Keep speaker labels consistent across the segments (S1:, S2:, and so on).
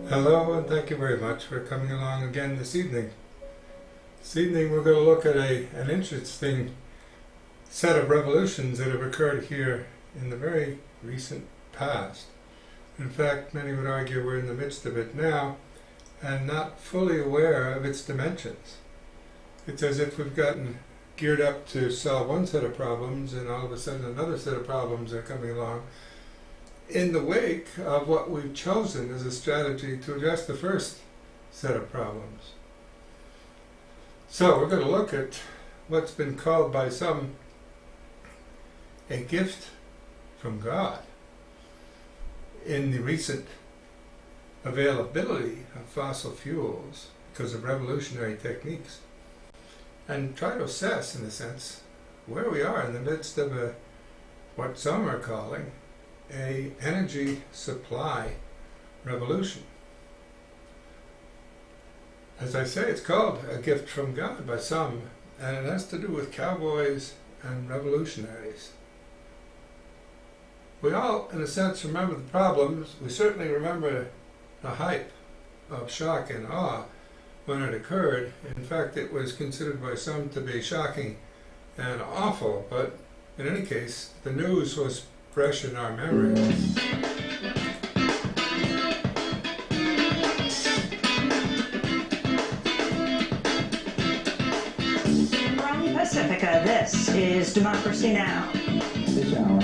S1: Hello, and thank you very much for coming along again this evening. This evening we're going to look at an interesting set of revolutions that have occurred here in the very recent past. In fact, many would argue we're in the midst of it now and not fully aware of its dimensions. It's as if we've gotten geared up to solve one set of problems and all of a sudden another set of problems are coming along in the wake of what we've chosen as a strategy to address the first set of problems. So we're going to look at what's been called by some a gift from God in the recent availability of fossil fuels because of revolutionary techniques, and try to assess, in a sense, where we are in the midst of what some are calling a energy supply revolution. As I say, it's called a gift from God by some, and it has to do with cowboys and revolutionaries. We all, in a sense, remember the problems. We certainly remember the hype of shock and awe when it occurred. In fact, it was considered by some to be shocking and awful, but in any case, the news was fresh in our memory.
S2: From Pacifica, this is Democracy Now!
S3: This hour,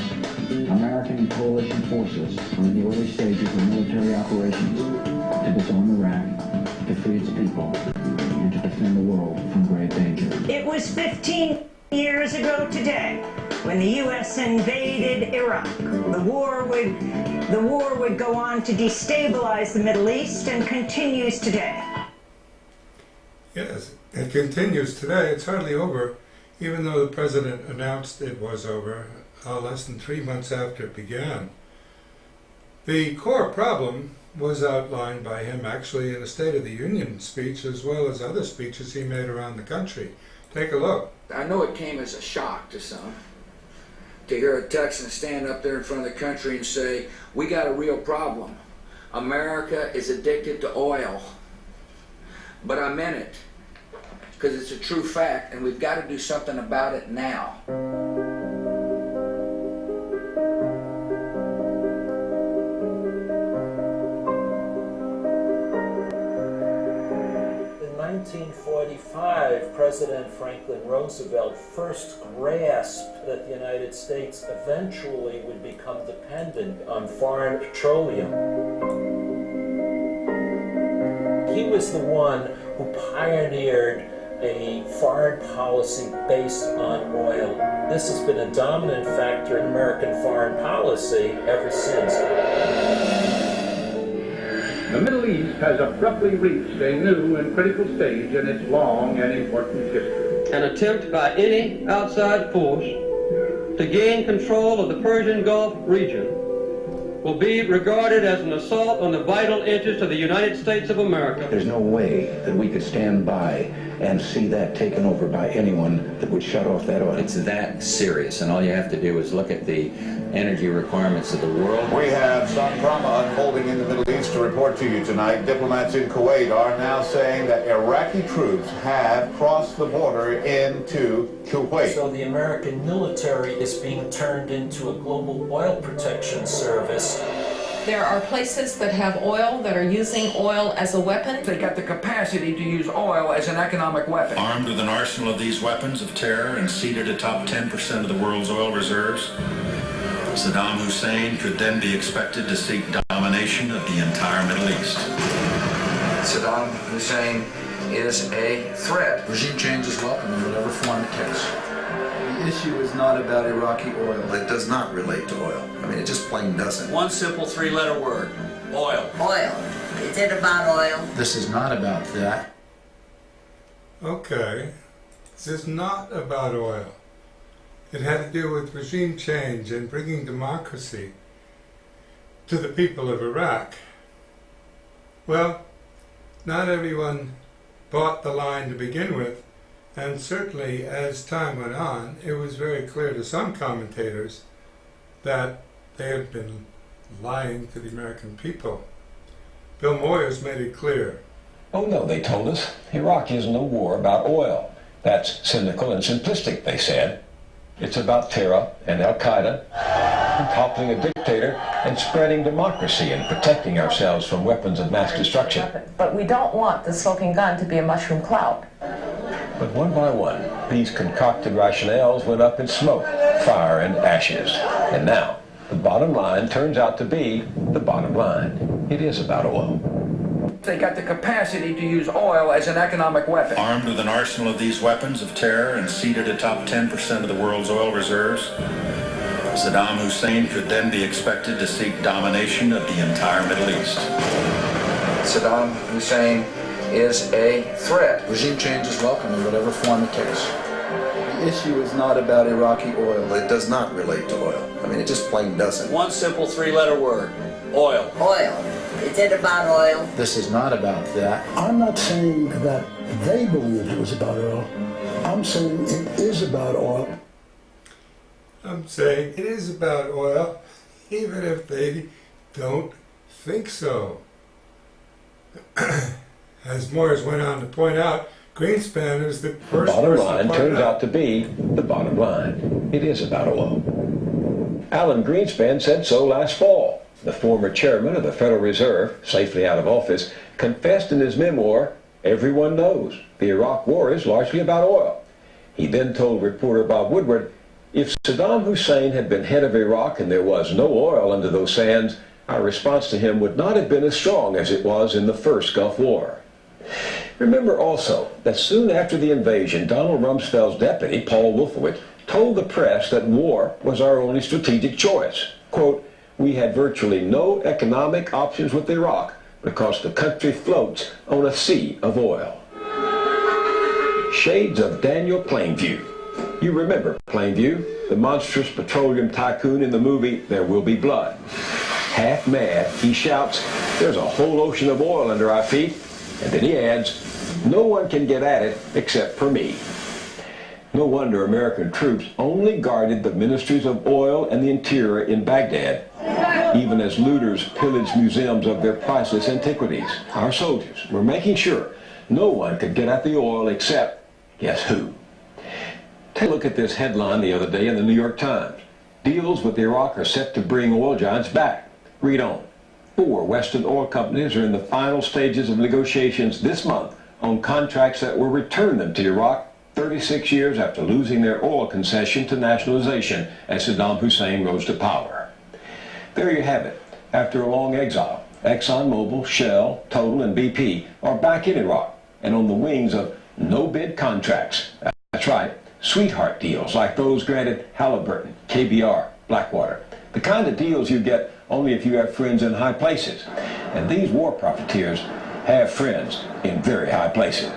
S3: American and coalition forces are in the early stages of military operations to disarm Iraq, to free its people, and to defend the world from grave danger.
S2: It was 15 years ago today when the U.S. invaded Iraq. The war would go on to destabilize the Middle East and continues today.
S1: Yes, it continues today. It's hardly over, even though the president announced it was over less than 3 months after it began. The core problem was outlined by him actually in a State of the Union speech, as well as other speeches he made around the country. Take a look.
S4: I know it came as a shock to some to hear a Texan stand up there in front of the country and say, we got a real problem. America is addicted to oil. But I meant it, because it's a true fact, and we've got to do something about it now.
S5: In 1945, President Franklin Roosevelt first grasped that the United States eventually would become dependent on foreign petroleum. He was the one who pioneered a foreign policy based on oil. This has been a dominant factor in American foreign policy ever since.
S6: The Middle East has abruptly reached a new and critical stage in its long and important history.
S7: An attempt by any outside force to gain control of the Persian Gulf region will be regarded as an assault on the vital interests of the United States of America.
S8: There's no way that we could stand by and see that taken over by anyone that would shut off that oil.
S9: It's that serious, and all you have to do is look at the energy requirements of the world.
S10: We have some drama unfolding in the Middle East to report to you tonight. Diplomats in Kuwait are now saying that Iraqi troops have crossed the border into Kuwait.
S5: So the American military is being turned into a global oil protection service.
S11: There are places that have oil that are using oil as a weapon.
S4: They got the capacity to use oil as an economic weapon.
S12: Armed with an arsenal of these weapons of terror and seated atop 10% of the world's oil reserves, Saddam Hussein could then be expected to seek domination of the entire Middle East.
S4: Saddam Hussein is a threat.
S13: Regime change is welcome in whatever form it takes. The issue is not about Iraqi oil.
S14: It does not relate to oil. I mean, it just plain doesn't.
S15: One simple three-letter word: oil.
S16: Oil.
S14: Is it about oil?
S13: This is not about that.
S1: Okay, this is not about oil. It had to do with regime change and bringing democracy to the people of Iraq. Well, not everyone bought the line to begin with, and certainly as time went on, it was very clear to some commentators that they had been lying to the American people. Bill Moyers made it clear.
S15: Oh no, they told us. Iraq isn't a war about oil. That's cynical and simplistic, they said. It's about terror and Al-Qaeda, and toppling a dictator and spreading democracy and protecting ourselves from weapons of mass destruction.
S11: But we don't want the smoking gun to be a mushroom cloud.
S15: But one by one, these concocted rationales went up in smoke, fire, and ashes. And now, the bottom line turns out to be the bottom line. It is about oil.
S4: They got the capacity to use oil as an economic weapon.
S12: Armed with an arsenal of these weapons of terror and seated atop 10% of the world's oil reserves, Saddam Hussein could then be expected to seek domination of the entire Middle East.
S4: Saddam Hussein is a threat.
S13: Regime change is welcome in whatever form it takes. The issue is not about Iraqi oil.
S16: It does not relate to oil. I mean, it just plain doesn't.
S5: One simple three-letter word: oil.
S14: Oil. Is it about oil?
S13: This is not about that.
S17: I'm not saying that they believed it was about oil. I'm saying it is about oil.
S1: I'm saying it is about oil, even if they don't think so. As Moyers went on to point out, Greenspan is the
S15: The
S1: first
S15: bottom
S1: person
S15: line
S1: to point
S15: turns
S1: out
S15: out to be the bottom line. It is about oil. Alan Greenspan said so last fall. The former chairman of the Federal Reserve, safely out of office, confessed in his memoir, "Everyone knows the Iraq War is largely about oil." He then told reporter Bob Woodward, "If Saddam Hussein had been head of Iraq and there was no oil under those sands, our response to him would not have been as strong as it was in the first Gulf War." Remember also that soon after the invasion, Donald Rumsfeld's deputy, Paul Wolfowitz, told the press that war was our only strategic choice. Quote, "We had virtually no economic options with Iraq because the country floats on a sea of oil." Shades of Daniel Plainview. You remember Plainview, the monstrous petroleum tycoon in the movie There Will Be Blood. Half mad, he shouts, "There's a whole ocean of oil under our feet," and then he adds, "No one can get at it except for me." No wonder American troops only guarded the ministries of oil and the interior in Baghdad, even as looters pillaged museums of their priceless antiquities. Our soldiers were making sure no one could get at the oil except, guess who? Take a look at this headline the other day in the New York Times. Deals with Iraq are set to bring oil giants back. Read on. 4 Western oil companies are in the final stages of negotiations this month on contracts that will return them to Iraq 36 years after losing their oil concession to nationalization as Saddam Hussein rose to power. There you have it. After a long exile, ExxonMobil, Shell, Total, and BP are back in Iraq and on the wings of no-bid contracts. That's right, sweetheart deals like those granted Halliburton, KBR, Blackwater. The kind of deals you get only if you have friends in high places. And these war profiteers have friends in very high places.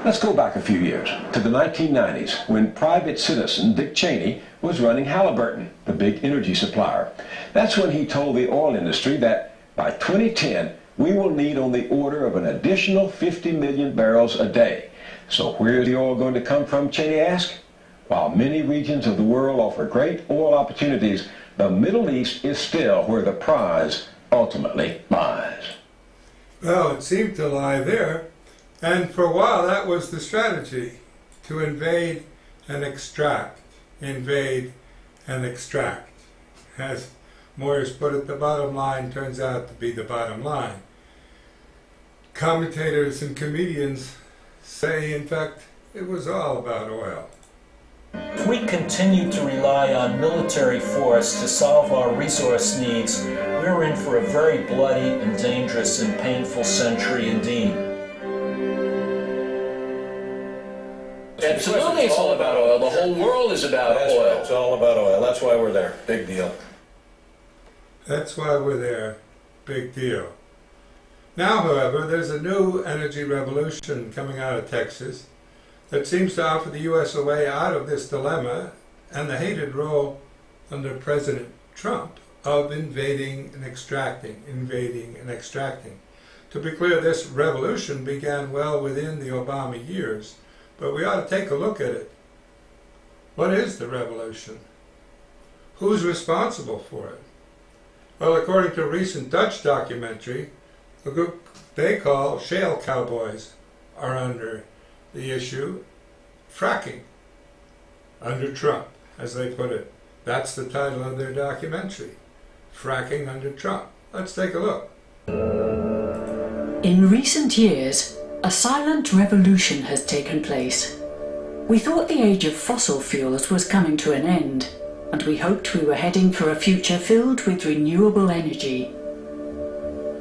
S15: Let's go back a few years to the 1990s when private citizen Dick Cheney was running Halliburton, the big energy supplier. That's when he told the oil industry that by 2010 we will need on the order of an additional 50 million barrels a day. So where is the oil going to come from, Cheney asked? While many regions of the world offer great oil opportunities, the Middle East is still where the prize ultimately lies.
S1: Well, it seemed to lie there, and for a while that was the strategy, to invade and extract, invade and extract. As Moyers put it, the bottom line turns out to be the bottom line. Commentators and comedians say, in fact, it was all about oil.
S5: If we continue to rely on military force to solve our resource needs, we're in for a very bloody and dangerous and painful century indeed.
S15: Absolutely, it's all about oil. The whole world is about oil.
S16: It's all about oil. That's why we're there. Big deal.
S1: That's why we're there. Big deal. Now, however, there's a new energy revolution coming out of Texas that seems to offer the U.S. a way out of this dilemma and the hated role under President Trump of invading and extracting. To be clear, this revolution began well within the Obama years, but we ought to take a look at it. What is the revolution? Who's responsible for it? Well, according to a recent Dutch documentary, a group they call shale cowboys are under the issue, fracking, under Trump, as they put it. That's the title of their documentary, Fracking Under Trump. Let's take a look.
S18: In recent years, a silent revolution has taken place. We thought the age of fossil fuels was coming to an end, and we hoped we were heading for a future filled with renewable energy.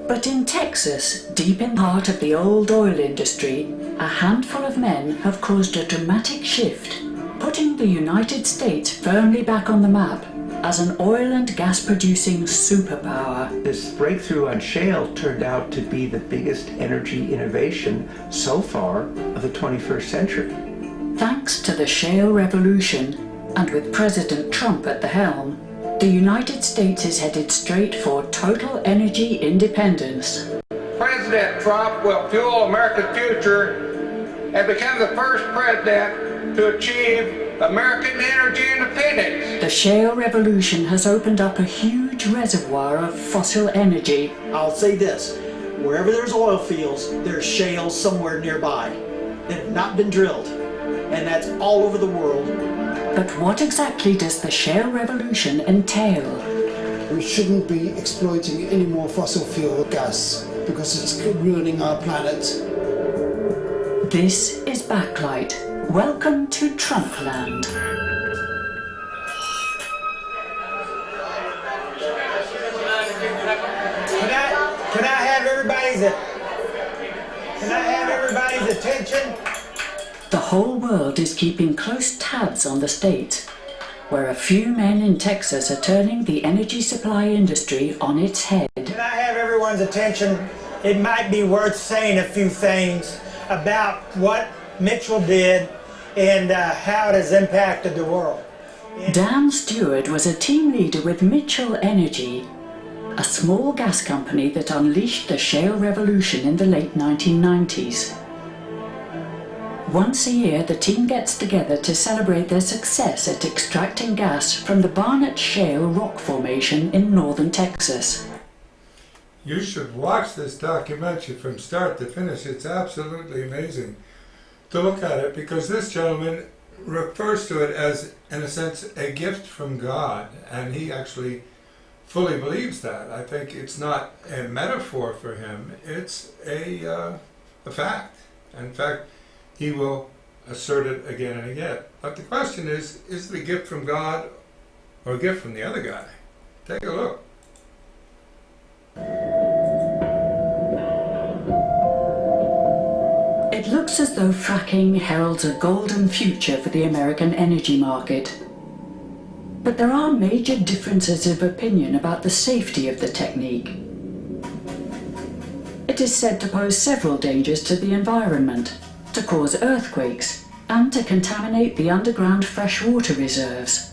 S18: But in Texas, deep in the heart of the old oil industry, a handful of men have caused a dramatic shift, putting the United States firmly back on the map as an oil and gas producing superpower.
S8: This breakthrough on shale turned out to be the biggest energy innovation so far of the 21st century.
S18: Thanks to the shale revolution, and with President Trump at the helm, the United States is headed straight for total energy independence.
S6: President Trump will fuel America's future and become the first president to achieve American energy independence.
S18: The shale revolution has opened up a huge reservoir of fossil energy.
S19: I'll say this, wherever there's oil fields, there's shale somewhere nearby that have not been drilled, and that's all over the world.
S18: But what exactly does the shale revolution entail?
S17: We shouldn't be exploiting any more fossil fuel gas because it's ruining our planet.
S18: This is Backlight. Welcome to Trumpland.
S20: Can I have everybody's attention?
S18: The whole world is keeping close tabs on the States, where a few men in Texas are turning the energy supply industry on its head.
S20: Can I have everyone's attention? It might be worth saying a few things about what Mitchell did and how it has impacted the world.
S18: Dan Stewart was a team leader with Mitchell Energy, a small gas company that unleashed the shale revolution in the late 1990s. Once a year, the team gets together to celebrate their success at extracting gas from the Barnett Shale rock formation in northern Texas.
S1: You should watch this documentary from start to finish. It's absolutely amazing to look at it, because this gentleman refers to it as, in a sense, a gift from God, and he actually fully believes that. I think it's not a metaphor for him, it's a fact. In fact, he will assert it again and again. But the question is it a gift from God or a gift from the other guy? Take a look.
S18: It looks as though fracking heralds a golden future for the American energy market. But there are major differences of opinion about the safety of the technique. It is said to pose several dangers to the environment, to cause earthquakes, and to contaminate the underground freshwater reserves.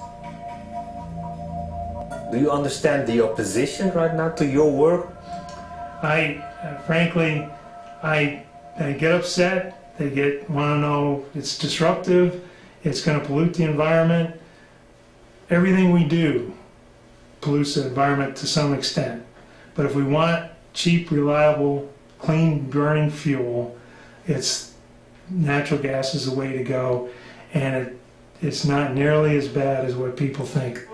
S21: Do you understand the opposition right now to your work?
S22: Frankly, they get upset, they want to know it's disruptive, it's going to pollute the environment. Everything we do pollutes the environment to some extent. But if we want cheap, reliable, clean burning fuel, natural gas is the way to go, and it's not nearly as bad as what people think.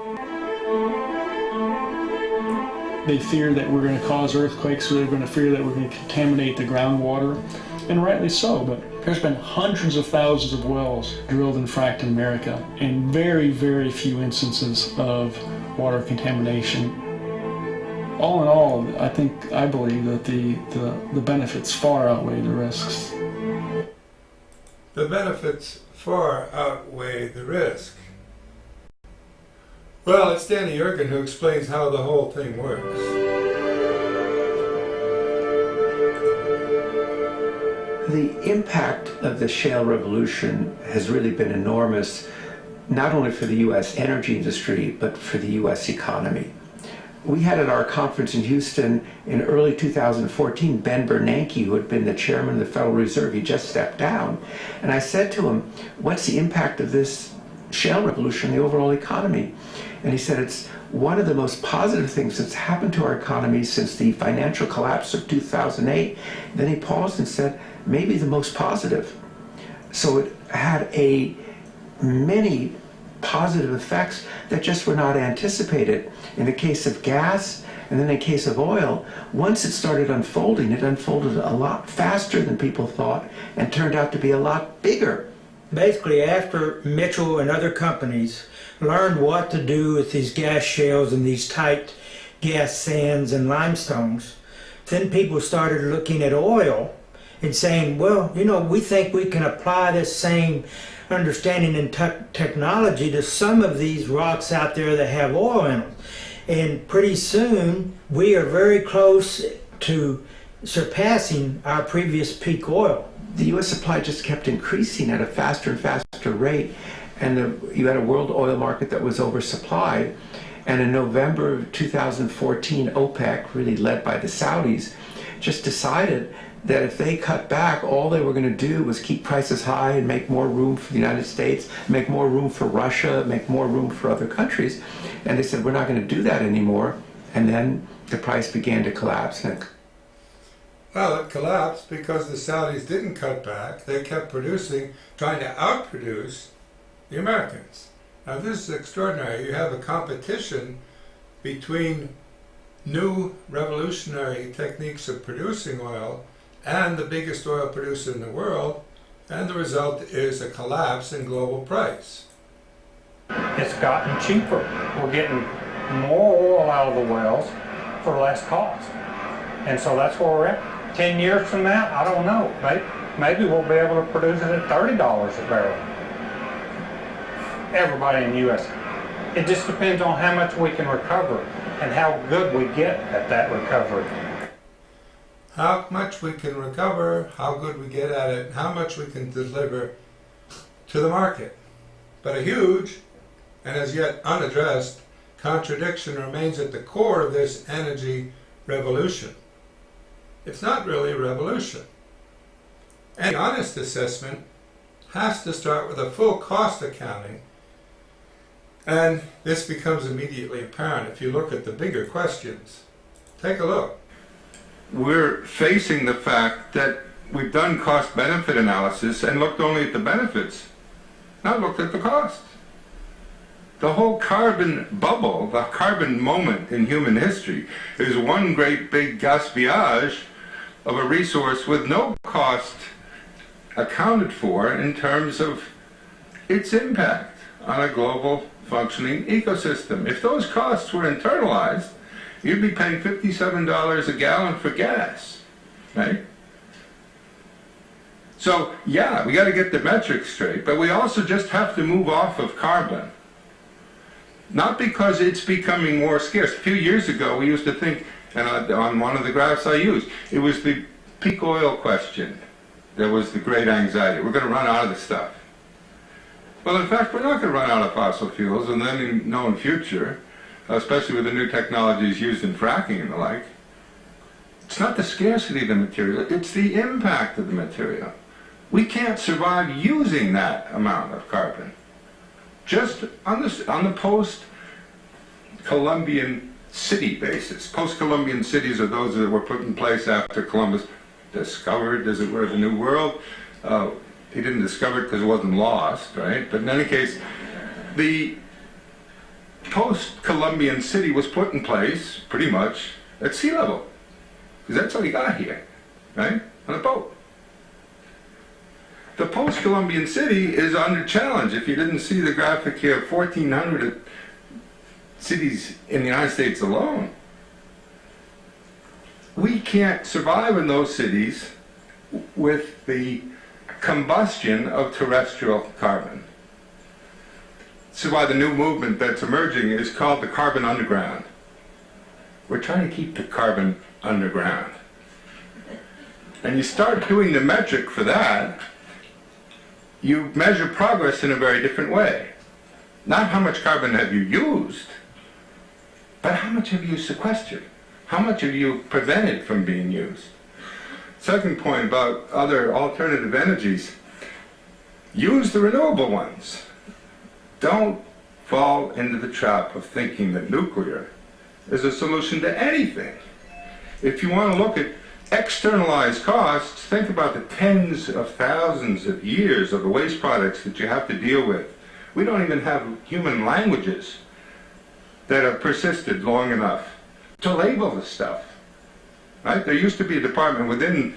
S23: They fear that we're going to cause earthquakes, so they're going to fear that we're going to contaminate the groundwater, and rightly so, but there's been hundreds of thousands of wells drilled and fracked in America, and very, very few instances of water contamination. All in all, I believe that the benefits far outweigh the risks.
S1: The benefits far outweigh the risk. Well, it's Danny Yergin who explains how the whole thing works.
S8: The impact of the shale revolution has really been enormous, not only for the U.S. energy industry, but for the U.S. economy. We had at our conference in Houston in early 2014, Ben Bernanke, who had been the chairman of the Federal Reserve, he just stepped down. And I said to him, what's the impact of this shale revolution on the overall economy? And he said, it's one of the most positive things that's happened to our economy since the financial collapse of 2008. Then he paused and said, maybe the most positive. So it had many positive effects that just were not anticipated. In the case of gas, and then in the case of oil, once it started unfolding, it unfolded a lot faster than people thought and turned out to be a lot bigger.
S20: Basically, after Mitchell and other companies learned what to do with these gas shales and these tight gas sands and limestones, then people started looking at oil and saying, well, you know, we think we can apply this same understanding and technology to some of these rocks out there that have oil in them. And pretty soon, we are very close to surpassing our previous peak oil.
S8: The U.S. supply just kept increasing at a faster and faster rate, and you had a world oil market that was oversupplied. And in November of 2014, OPEC, really led by the Saudis, just decided that if they cut back, all they were going to do was keep prices high and make more room for the United States, make more room for Russia, make more room for other countries. And they said, we're not going to do that anymore. And then the price began to collapse.
S1: Well, it collapsed because the Saudis didn't cut back. They kept producing, trying to outproduce the Americans. Now this is extraordinary. You have a competition between new revolutionary techniques of producing oil and the biggest oil producer in the world, and the result is a collapse in global price.
S6: It's gotten cheaper. We're getting more oil out of the wells for less cost. And so that's where we're at. 10 years from now, I don't know. Maybe we'll be able to produce it at $30 a barrel. Everybody in the U.S. It just depends on how much we can recover and how good we get at that recovery.
S1: How much we can recover, how good we get at it, how much we can deliver to the market. But a huge, and as yet unaddressed, contradiction remains at the core of this energy revolution. It's not really a revolution. Any honest assessment has to start with a full cost accounting, and this becomes immediately apparent if you look at the bigger questions. Take a look.
S2: We're facing the fact that we've done cost-benefit analysis and looked only at the benefits, not looked at the costs. The whole carbon bubble, the carbon moment in human history, is one great big gaspillage of a resource with no cost accounted for in terms of its impact on a global functioning ecosystem. If those costs were internalized, you'd be paying $57 a gallon for gas, right? So, yeah, we got to get the metrics straight, but we also just have to move off of carbon. Not because it's becoming more scarce. A few years ago, we used to think, and on one of the graphs I used, it was the peak oil question that was the great anxiety. We're going to run out of the stuff. Well, in fact, we're not going to run out of fossil fuels in the known future, especially with the new technologies used in fracking and the like. It's not the scarcity of the material, it's the impact of the material. We can't survive using that amount of carbon. Just on the post-Columbian city basis. Post-Columbian cities are those that were put in place after Columbus discovered, as it were, the New World. He didn't discover it because it wasn't lost, right? But in any case, the post-Columbian city was put in place pretty much at sea level, because that's how you got here, right? On a boat. The post-Columbian city is under challenge. If you didn't see the graphic here, 1,400 cities in the United States alone. We can't survive in those cities with the combustion of terrestrial carbon. This is why the new movement that's emerging is called the carbon underground. We're trying to keep the carbon underground. and you start doing the metric for that, you measure progress in a very different way. Not how much carbon have you used, but how much have you sequestered? How much have you prevented from being used? Second point about other alternative energies, use the renewable ones. Don't fall into the trap of thinking that nuclear is a solution to anything. If you want to look at externalized costs, think about the tens of thousands of years of the waste products that you have to deal with. We don't even have human languages that have persisted long enough to label the stuff. Right? There used to be a department within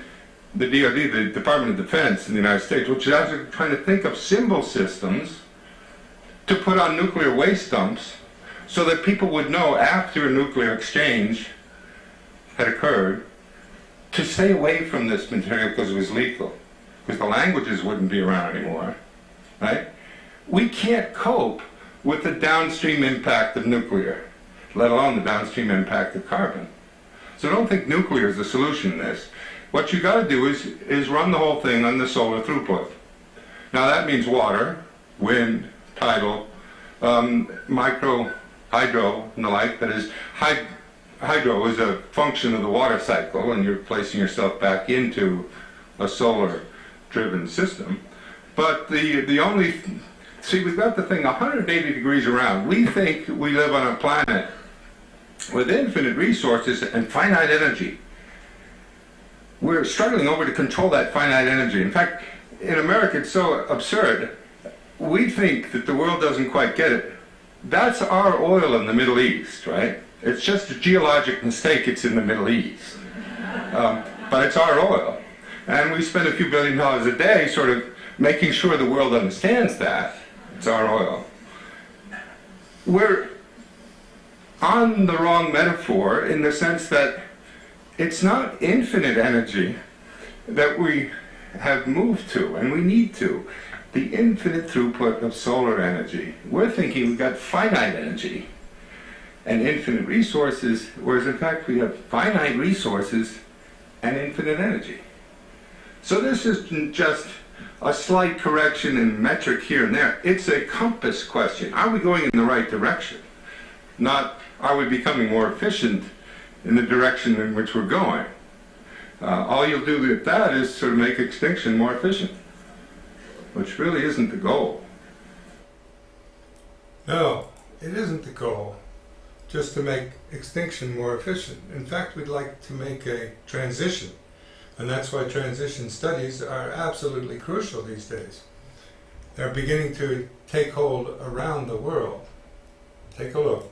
S2: the DoD, the Department of Defense in the United States, which is actually trying to think of symbol systems to put on nuclear waste dumps so that people would know after a nuclear exchange had occurred to stay away from this material because it was lethal, because the languages wouldn't be around anymore, right? We can't cope with the downstream impact of nuclear, let alone the downstream impact of carbon. So don't think nuclear is the solution to this. What you got to do is run the whole thing on the solar throughput. Now that means water, wind, tidal, micro, hydro, and the like. That is, hydro is a function of the water cycle, and you're placing yourself back into a solar-driven system. But the only, see, we've got the thing 180 degrees around. We think we live on a planet with infinite resources and finite energy. We're struggling over to control that finite energy. In fact, in America, it's so absurd. We think that the world doesn't quite get it. That's our oil in the Middle East, right? It's just a geologic mistake it's in the Middle East. But it's our oil. And we spend a few $1 billion a day sort of making sure the world understands that. It's our oil. We're on the wrong metaphor in the sense that it's not infinite energy that we have moved to, and we need to. The infinite throughput of solar energy. We're thinking we've got finite energy and infinite resources, whereas in fact we have finite resources and infinite energy. So this isn't just a slight correction in metric here and there. It's a compass question. Are we going in the right direction? Not, are we becoming more efficient in the direction in which we're going? All you'll do with that is sort of make extinction more efficient, which really isn't the goal.
S1: No, it isn't the goal, just to make extinction more efficient. In fact, we'd like to make a transition, and that's why transition studies are absolutely crucial these days. They're beginning to take hold around the world. Take a look.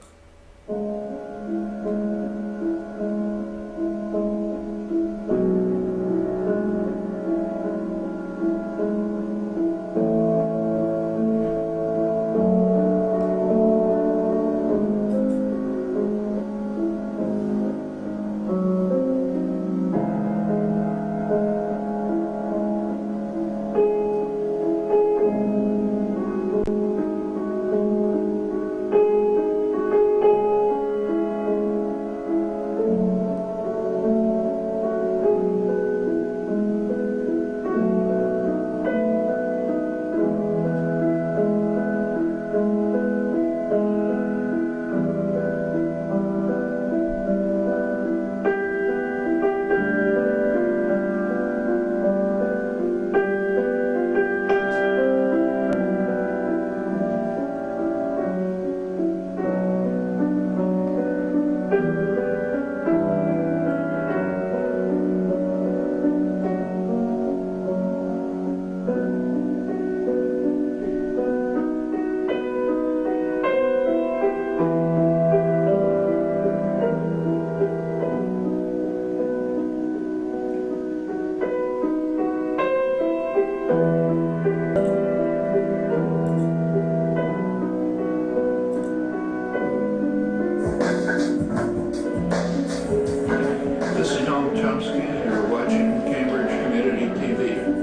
S3: This is Tom Chomsky, and you're watching Cambridge Community TV.